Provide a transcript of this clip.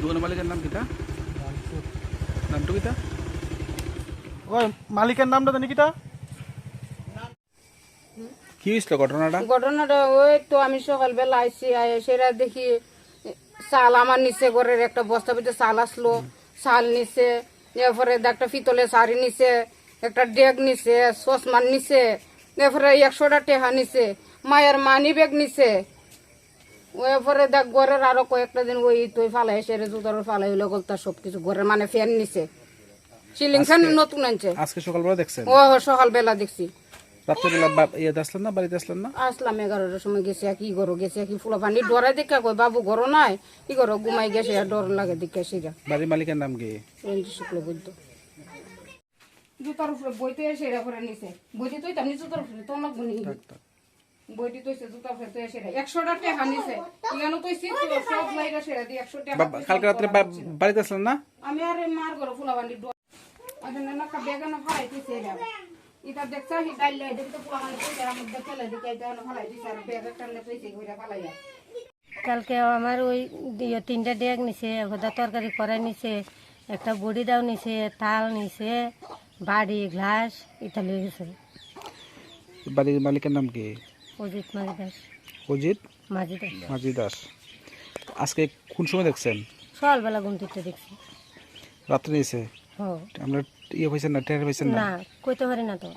দোকানের মালিকের নাম কিটা? নামটা কিটা? ওই মালিকের নামটা জানি কিটা? কি হয়েছিল ঘটনাটা? ঘটনাটা ওই তো আমি সকালবেলা আইসি সেটা দেখি চাল আমার নিচে ঘরের একটা বস্তা ভিতরে চাল আসলো, চাল নিচে, এরপরে একটা পিতলের শাড়ি নিচে, একটা ডেক নিচে, চশমার নিচে, এরপরে 100টা টেহা নিচে, মায়ের মানি ব্যাগ নিচে। এরপরে দেখ ঘরের আরো কয়েকটা দিন ওই তুই ফালাই সেরে জুতার ফালাই হইলো গলতা সবকিছু ঘরের মানে ফ্যান নিচে, সিলিং ফ্যান নতুন আনছে। আজকে সকালবেলা দেখছেন? ও সকালবেলা দেখছি। রাত্রেবেলা ইয়েতে আসলেন না, বাড়িতে আসলেন না? আসলাম 11টার সময় গেছে কি করো গেছে কি ফুলা পানি ডরে দেখা কই বাবু ঘরও নাই কি করো ঘুমাই গেছে ডর লাগে দেখে সেটা। বাড়ির মালিকের নাম কি? রঞ্জিত শুক্ল বৈদ্য। জুতার উপরে বইতে এসে এরা করে নিছে বইটি তো তেমনি জুতার উপরে তো না গুনি বইটি তো এসে জুতার উপরে তো এসে 100টা টাকা নিছে এখানে তো সব লাইগা সেরা দি 100 টাকা। কালকে রাত্রে বাড়িতে আসলেন না? আমি আরে মার ঘর ফুলা পানি ডর আদনে না কা বেগানা ফালাই দিছে এরা এটা দেখছা হি ডাইলে দেখতে ফুলা পানি কইরা মধ্যে ফেলে দিকে এটা ফালাই দিছে আর বেগা টানলে কইছে কইরা ফালাইয়া। কালকে আমার ওই 3টা ডেক নিছে, একটা তরকারি করাই নিছে, একটা বড়ি দাও নিছে, তাল নিছে, বাড়ি গ্লাস এটা লিয়ে গেছে। বাড়ির মালিকের নাম কি? অজিত মাঝি দাস। অজিত মাঝি দাস। মাঝি দাস। আজকে কোন সময় দেখছেন? সকালবেলা ঘুম থেকে দেখছি। রাত্রে নিয়েছে? হ আমরা ইয়ে হয়েছেন না, টের হয়েছেন না? না কইতে পারি না তো।